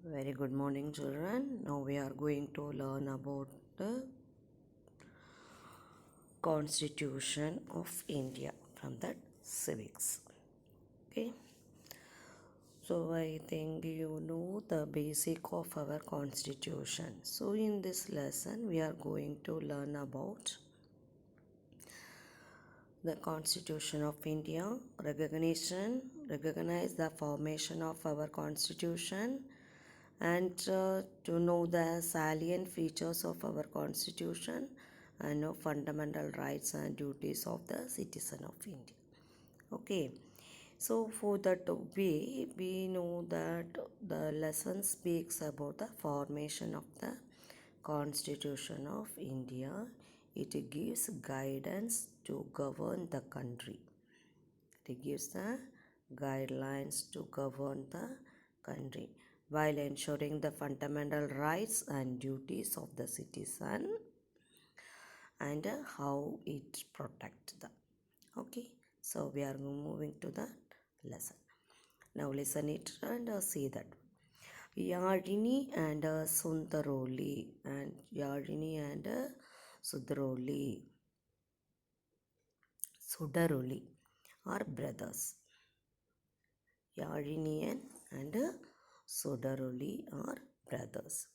Very good morning, children. Now we are going to learn about the Constitution of India from the civics. Okay, so I think you know the basic of our Constitution. So in this lesson, we are going to learn about the Constitution of India, recognize the formation of our Constitution, and to know the salient features of our Constitution and know fundamental rights and duties of the citizen of India. Okay, so for that we know that the lesson speaks about the formation of the Constitution of India. It gives guidance to govern the country. It gives the guidelines to govern the country while ensuring the fundamental rights and duties of the citizen and how it protects them. Okay, so we are moving to the lesson. Now listen it and see that. Yadini and Sundaroli and Yadini and Sudaroli are brothers. Yadini and Sudaroli are brothers.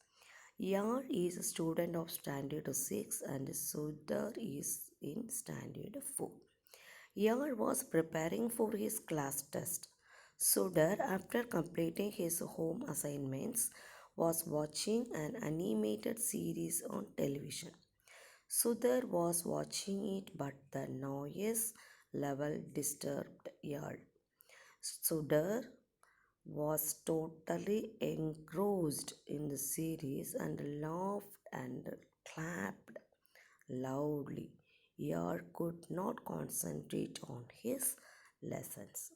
Yar is a student of standard 6 and Sudar is in standard 4. Yar was preparing for his class test. Sudar, after completing his home assignments, was watching an animated series on television. Sudar was watching it, but the noise level disturbed Yar. Sudar was totally engrossed in the series and laughed and clapped loudly. Yar could not concentrate on his lessons.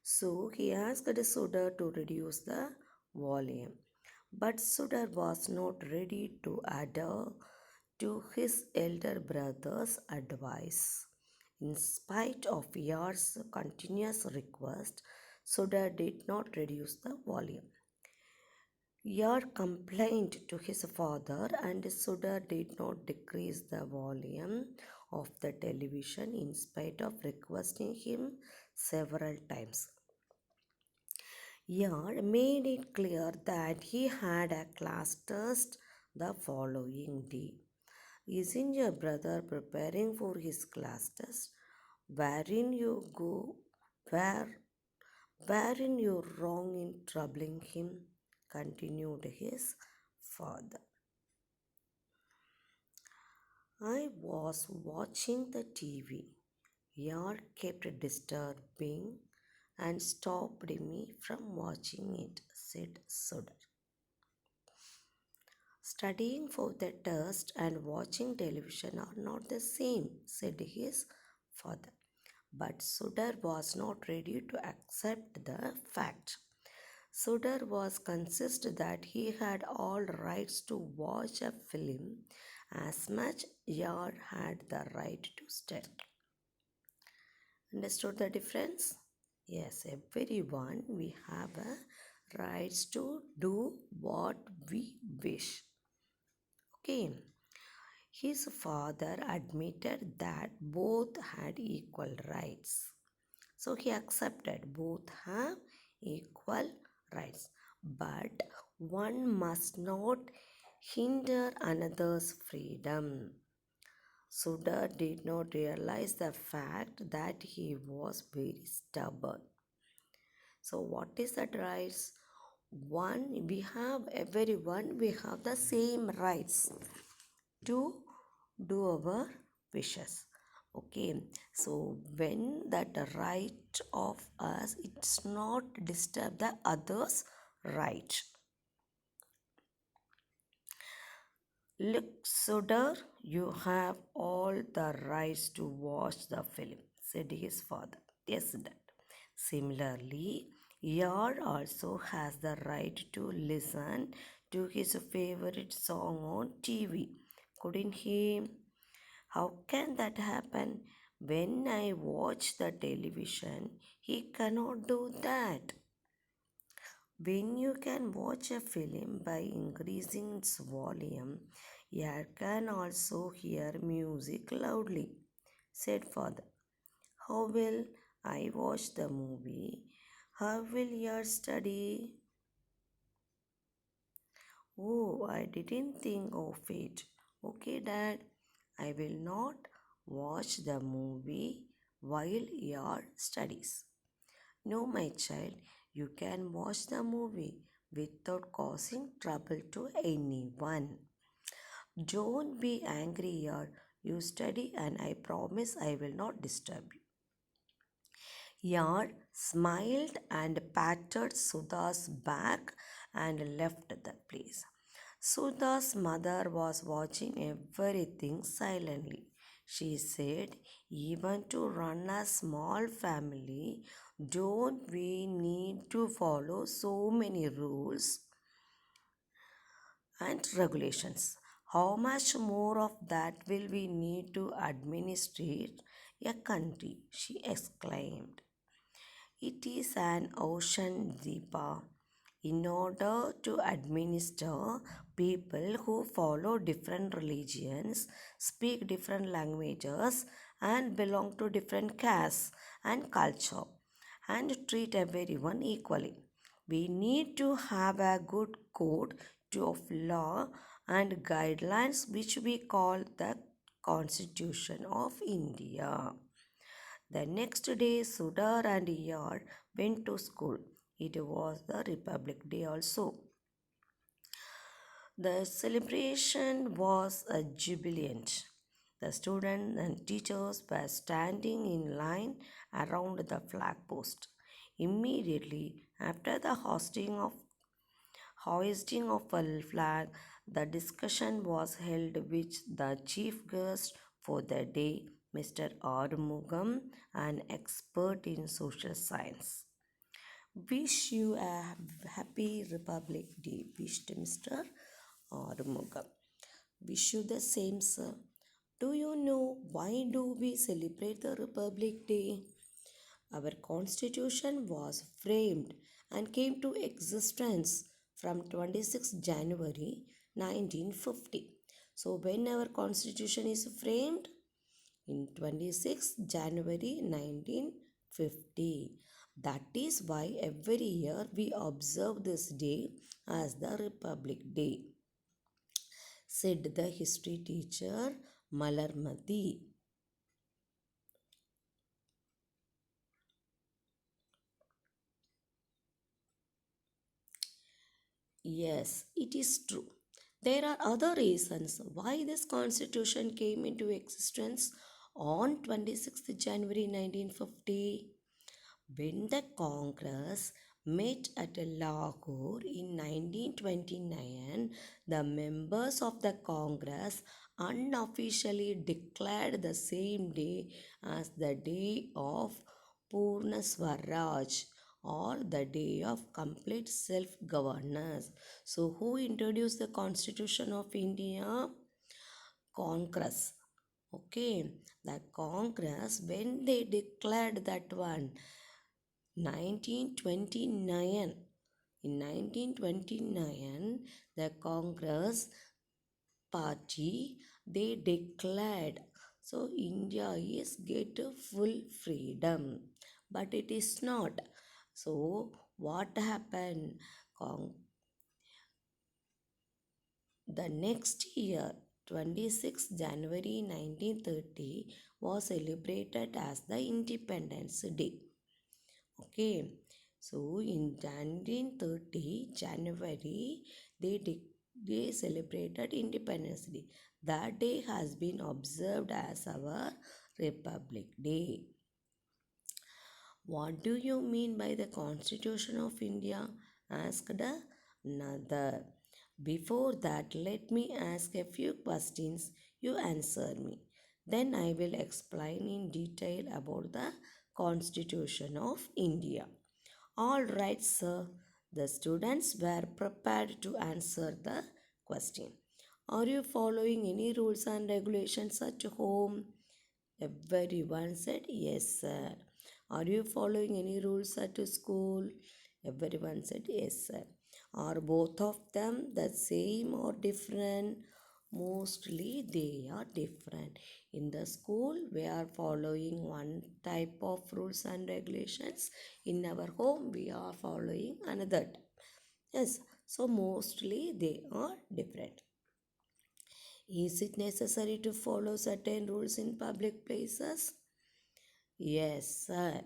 So he asked Sudar to reduce the volume. But Sudar was not ready to adhere to his elder brother's advice. In spite of Yar's continuous request, Sudar did not reduce the volume. Yar complained to his father, and Sudar did not decrease the volume of the television in spite of requesting him several times. Yar made it clear that he had a class test the following day. Isn't your brother preparing for his class test? Wherein you go, wherein you're wrong in troubling him, continued his father. I was watching the TV. Yar kept disturbing and stopped me from watching it, said Sudar. Studying for the test and watching television are not the same, said his father. But Sudar was not ready to accept the fact. Sudar was convinced that he had all rights to watch a film as much Yar had the right to study. Understood the difference? Yes, everyone we have a rights to do what we wish. Okay. His father admitted that both had equal rights. So he accepted both have equal rights. But one must not hinder another's freedom. Sudar did not realize the fact that he was very stubborn. So what is that rights? One, we have everyone, we have the same rights to do our wishes. Okay, so when that right of us, it's not disturb the others' right. Look, Sudar, you have all the rights to watch the film, said his father. Yes, Dad. Similarly, Yar also has the right to listen to his favorite song on TV. Couldn't he? How can that happen? When I watch the television, he cannot do that. When you can watch a film by increasing its volume, you can also hear music loudly, said father. How will I watch the movie? How will you study? Oh, I didn't think of it. Okay, Dad, I will not watch the movie while your studies. No, my child, you can watch the movie without causing trouble to anyone. Don't be angry here. You study, and I promise I will not disturb you. Yar smiled and patted Sudha's back and left the place. Sudha's mother was watching everything silently. She said, even to run a small family, don't we need to follow so many rules and regulations? How much more of that will we need to administrate a country? She exclaimed. It is an ocean, Deepa. In order to administer, people who follow different religions, speak different languages, and belong to different castes and culture, and treat everyone equally. We need to have a good code of law and guidelines, which we call the Constitution of India. The next day, Sudar and Yar went to school. It was the Republic Day also. The celebration was a jubilant. The students and teachers were standing in line around the flag post. Immediately after the hoisting of a flag, the discussion was held which the chief guest for the day, Mr. Arumugam, an expert in social science. Wish you a happy Republic Day, wished Mr. Arumugam. Wish you the same, sir. Do you know why do we celebrate the Republic Day? Our constitution was framed and came to existence from 26 January 1950. So when our constitution is framed? In 26 January 1950. That is why every year we observe this day as the Republic Day, said the history teacher Malarmati. Yes, it is true. There are other reasons why this constitution came into existence on 26th January 1950. When the Congress met at Lahore in 1929, the members of the Congress unofficially declared the same day as the day of Purna Swaraj or the day of complete self-governance. So, who introduced the Constitution of India? Congress. Okay, the Congress, when they declared that one, 1929. In 1929, the Congress party they declared so India is get full freedom, but it is not. So what happened? The next year, 26 January 1930, was celebrated as the Independence Day. Okay, so in 1930 January, they celebrated Independence Day. That day has been observed as our Republic Day. What do you mean by the Constitution of India? Asked another. Before that, let me ask a few questions. You answer me. Then I will explain in detail about the Constitution of India. All right, sir. The students were prepared to answer the question. Are you following any rules and regulations at home? Everyone said yes, sir. Are you following any rules at school? Everyone said yes, sir. Are both of them the same or different? Mostly they are different. In the school, we are following one type of rules and regulations. In our home, we are following another. Yes, so mostly they are different. Is it necessary to follow certain rules in public places? Yes, sir.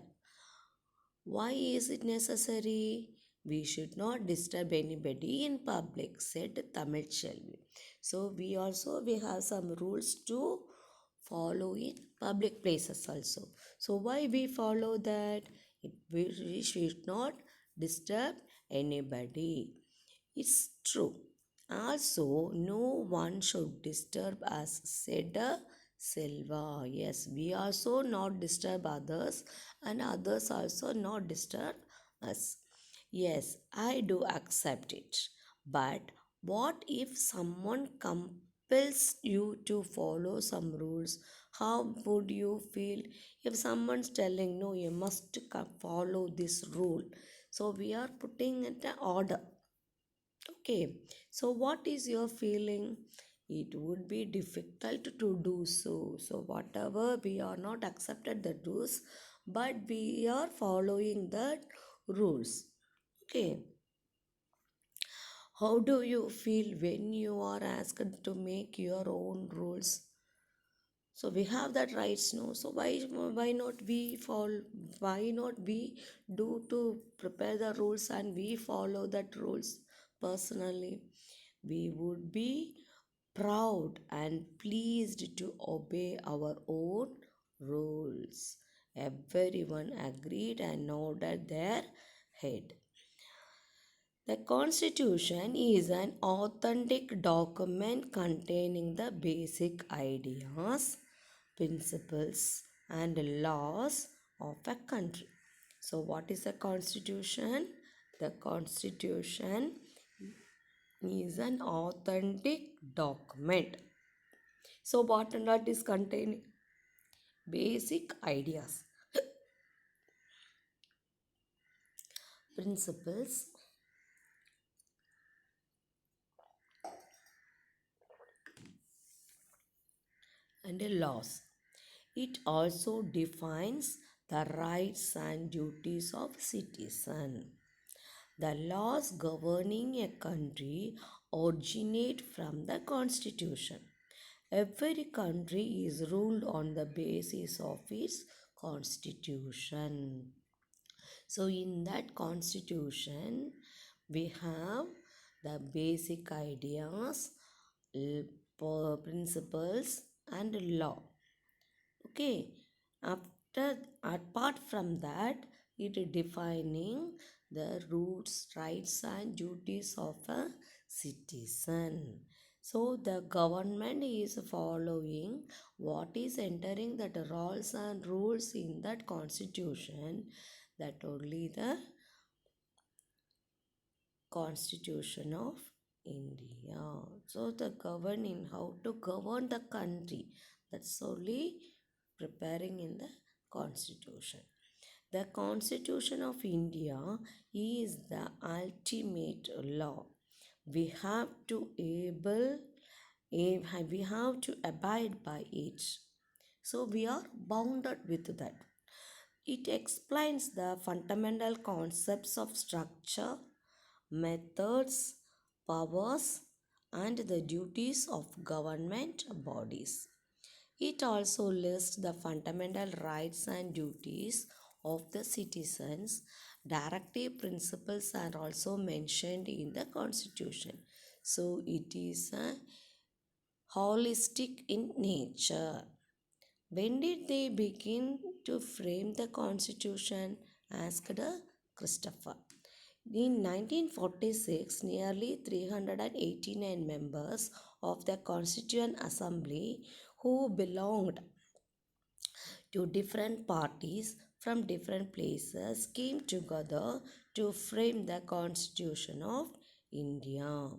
Why is it necessary? We should not disturb anybody in public, said Tamil Chelvi. So we have some rules to follow in public places also. So why we follow that? We should not disturb anybody. It's true. Also, no one should disturb us, said Silva. Yes, we also not disturb others, and others also not disturb us. Yes, I do accept it. But what if someone compels you to follow some rules? How would you feel if someone's telling, no, you must follow this rule? So we are putting it an order. Okay, so what is your feeling? It would be difficult to do so. So, whatever we are not accepted the rules, but we are following the rules. Okay, how do you feel when you are asked to make your own rules? So we have that rights, no? So why not we follow? Why not we do to prepare the rules and we follow that rules personally? We would be proud and pleased to obey our own rules. Everyone agreed and nodded their head. The Constitution is an authentic document containing the basic ideas, principles, and laws of a country. So, what is a Constitution? The Constitution is an authentic document. So, what and what is containing? Basic ideas, principles, and laws. It also defines the rights and duties of citizen. The laws governing a country originate from the constitution. Every country is ruled on the basis of its constitution. So in that constitution, we have the basic ideas, principles and law. Okay, after apart from that, it is defining the roots, rights, and duties of a citizen. So the government is following what is entering that laws and rules in that constitution, that only the Constitution of India. So the governing, how to govern the country, that's only preparing in the Constitution. The Constitution of India is the ultimate law. We have to we have to abide by it. So we are bounded with that. It explains the fundamental concepts of structure, methods, powers, and the duties of government bodies. It also lists the fundamental rights and duties of the citizens. Directive principles are also mentioned in the Constitution. So it is holistic in nature. When did they begin to frame the Constitution? Asked Christopher. In 1946, nearly 389 members of the Constituent Assembly who belonged to different parties from different places came together to frame the Constitution of India.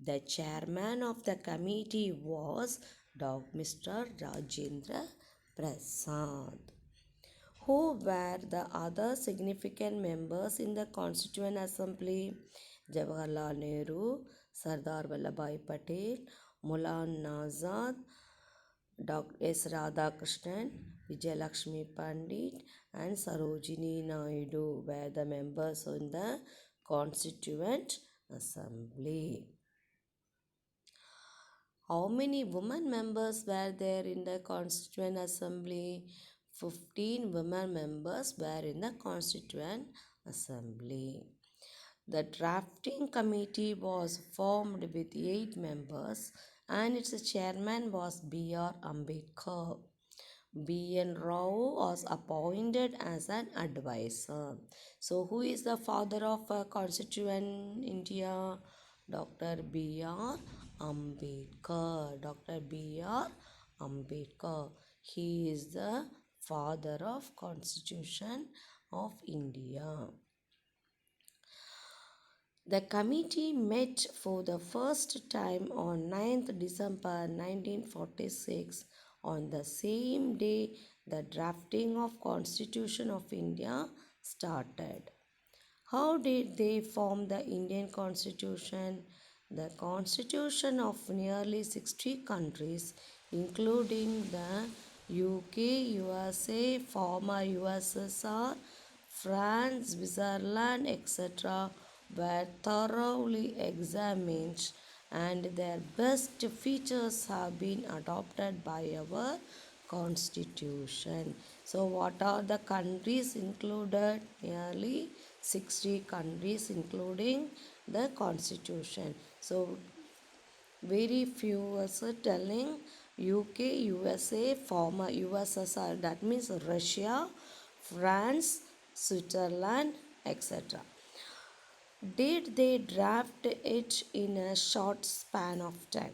The chairman of the committee was Mr. Rajendra Prasad. Who were the other significant members in the Constituent Assembly? Jawaharlal Nehru, Sardar Vallabhbhai Patel, Maulana Azad, Dr. S. Radhakrishnan, Vijayalakshmi Pandit, and Sarojini Naidu were the members in the Constituent Assembly. How many women members were there in the Constituent Assembly? 15 women members were in the Constituent Assembly. The drafting committee was formed with 8 members and its chairman was B.R. Ambedkar. B.N. Rao was appointed as an advisor. So, who is the father of Constituent India? Dr. B.R. Ambedkar. Dr. B.R. Ambedkar. He is the father of Constitution of India. The committee met for the first time on 9th December 1946. On the same day, the drafting of Constitution of India started. How did they form the Indian Constitution? The Constitution of nearly 60 countries, including the UK, USA, former USSR, France, Switzerland, etc., were thoroughly examined and their best features have been adopted by our constitution. So what are the countries included? Nearly 60 countries including the constitution. So very few was telling UK, USA, former USSR, that means Russia, France, Switzerland, etc. Did they draft it in a short span of time?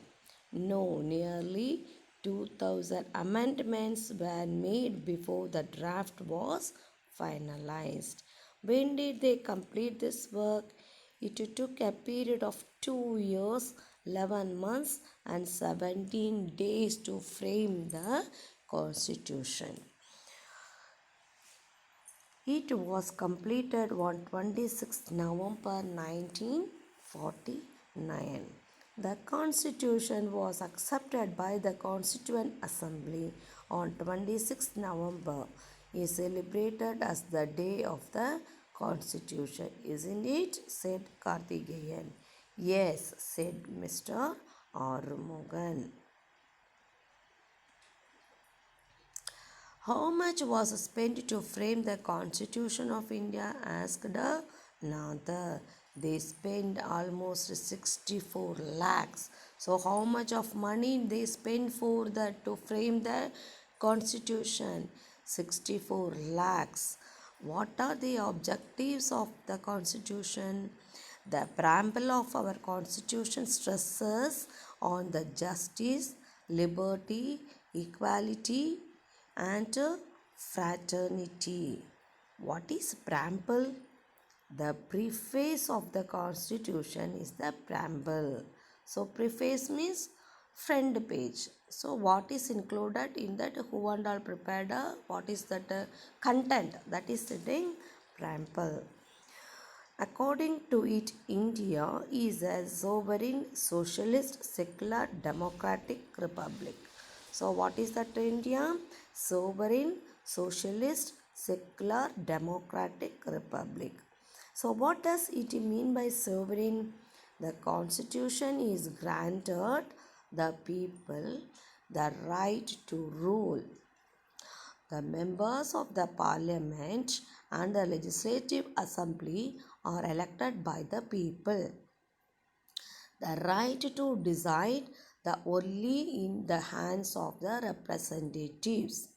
No, nearly 2000 amendments were made before the draft was finalized. When did they complete this work? It took a period of 2 years, 11 months, and 17 days to frame the constitution. It was completed on 26 November 1949. The Constitution was accepted by the Constituent Assembly on 26 November. Is celebrated as the day of the Constitution, isn't it? Said Karthikeyan. Yes, said Mr. Arumugan. How much was spent to frame the Constitution of India? Asked another. They spent almost 64 lakhs. So how much of money they spent for that to frame the Constitution? 64 lakhs. What are the objectives of the Constitution? The preamble of our Constitution stresses on the justice, liberty, equality, and fraternity. What is preamble? The preface of the Constitution is the preamble. So preface means front page. So what is included in that? Who and all prepared? What is that content? That is sitting preamble. According to it, India is a sovereign, socialist, secular, democratic republic. So what is that India? Sovereign, socialist, secular, democratic republic. So what does it mean by sovereign? The constitution is granted the people the right to rule. The members of the parliament and the legislative assembly are elected by the people. The right to decide the only in the hands of the representatives.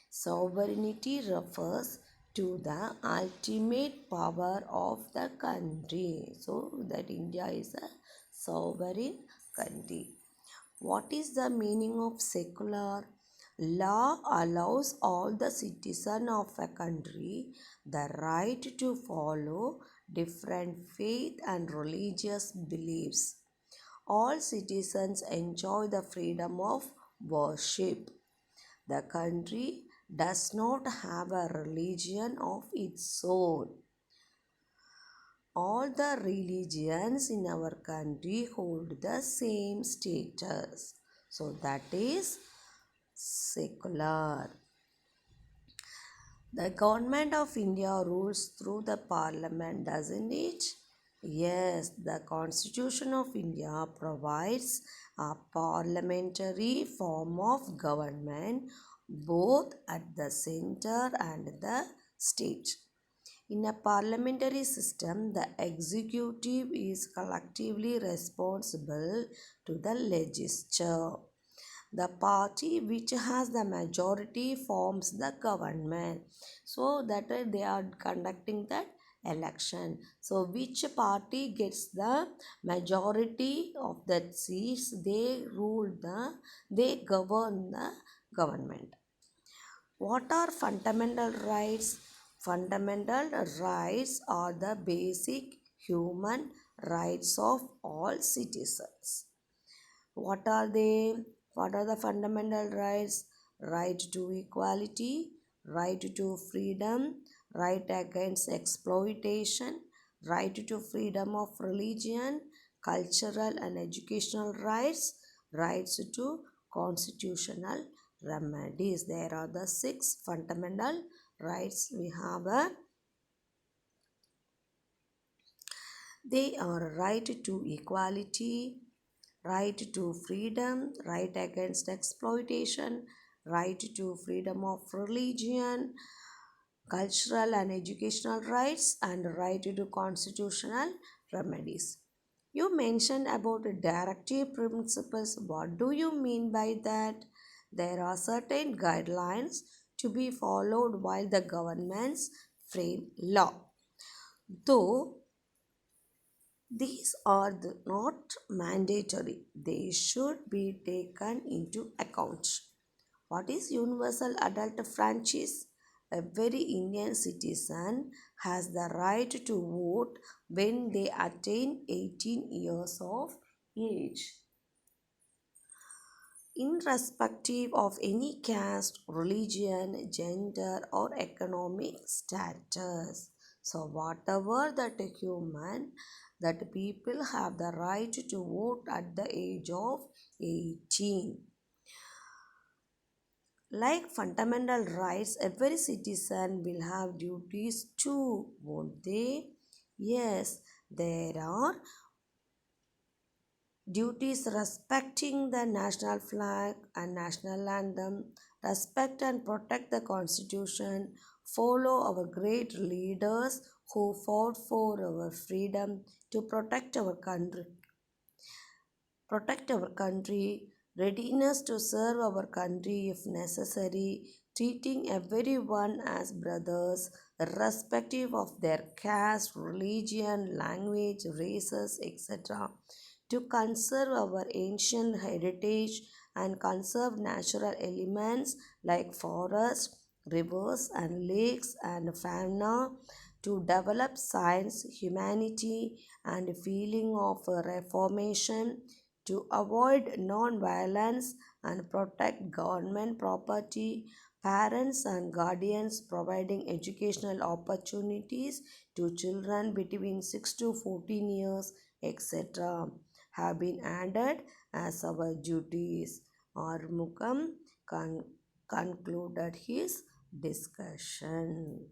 Sovereignty refers to the ultimate power of the country. So that India is a sovereign country. What is the meaning of secular? Law allows all the citizens of a country the right to follow different faith and religious beliefs. All citizens enjoy the freedom of worship. The country does not have a religion of its own. All the religions in our country hold the same status. So that is secular. The government of India rules through the parliament, doesn't it? Yes, the Constitution of India provides a parliamentary form of government both at the center and the state. In a parliamentary system, the executive is collectively responsible to the legislature. The party which has the majority forms the government. So that they are conducting that election. So which party gets the majority of that seats, they govern the government. What are fundamental rights? Fundamental rights are the basic human rights of all citizens. What are they? What are the fundamental rights? Right to equality, right to freedom, right against exploitation, right to freedom of religion, cultural and educational rights, rights to constitutional remedies. There are the 6 fundamental rights we have. They are right to equality, right to freedom, right against exploitation, right to freedom of religion, cultural and educational rights, and right to constitutional remedies. You mentioned about directive principles. What do you mean by that? There are certain guidelines to be followed while the governments frame law. Though these are not mandatory, they should be taken into account. What is universal adult franchise? Every Indian citizen has the right to vote when they attain 18 years of age, irrespective of any caste, religion, gender, or economic status. So, whatever that human, that people have the right to vote at the age of 18. Like fundamental rights, every citizen will have duties too, won't they? Yes, there are duties respecting the national flag and national anthem, respect and protect the constitution, follow our great leaders who fought for our freedom to protect our country, readiness to serve our country if necessary, treating everyone as brothers, irrespective of their caste, religion, language, races, etc., to conserve our ancient heritage and conserve natural elements like forests, rivers, and lakes and fauna, to develop science, humanity, and feeling of reformation, to avoid non-violence and protect government property, parents and guardians providing educational opportunities to children between 6 to 14 years, etc., have been added as our duties. Armukam concluded his discussion.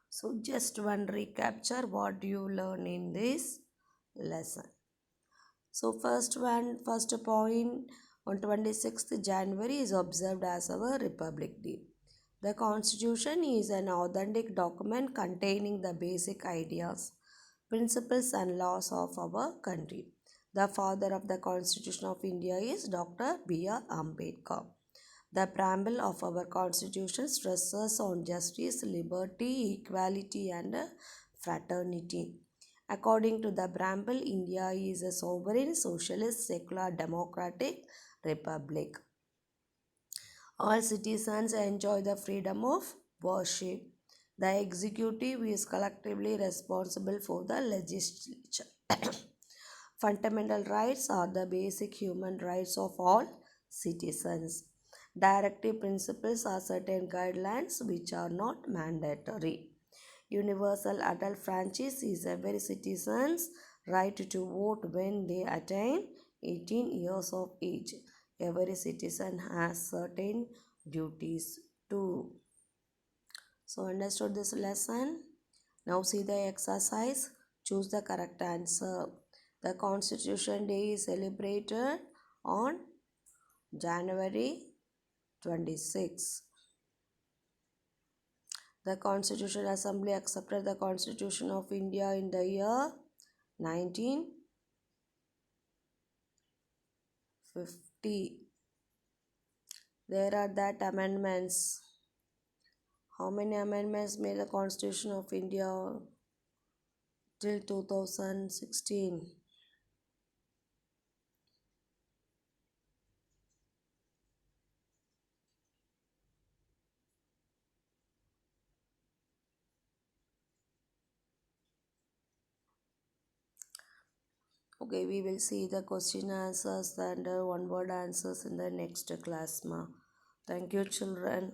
So just one recapture what you learn in this lesson. So first point, on 26th January is observed as our Republic Day. The Constitution is an authentic document containing the basic ideas, principles and laws of our country. The father of the Constitution of India is Dr. B.R. Ambedkar. The preamble of our Constitution stresses on justice, liberty, equality, and fraternity. According to the preamble, India is a sovereign, socialist, secular, democratic republic. All citizens enjoy the freedom of worship. The executive is collectively responsible for the legislature. Fundamental rights are the basic human rights of all citizens. Directive principles are certain guidelines which are not mandatory. Universal adult franchise is every citizen's right to vote when they attain 18 years of age. Every citizen has certain duties too. So, understood this lesson? Now, see the exercise. Choose the correct answer. The Constitution Day is celebrated on January 26. The Constitutional Assembly accepted the Constitution of India in the year 1950. There are that amendments. How many amendments made the Constitution of India till 2016? Okay, we will see the question answers and one word answers in the next class, ma. Thank you, children.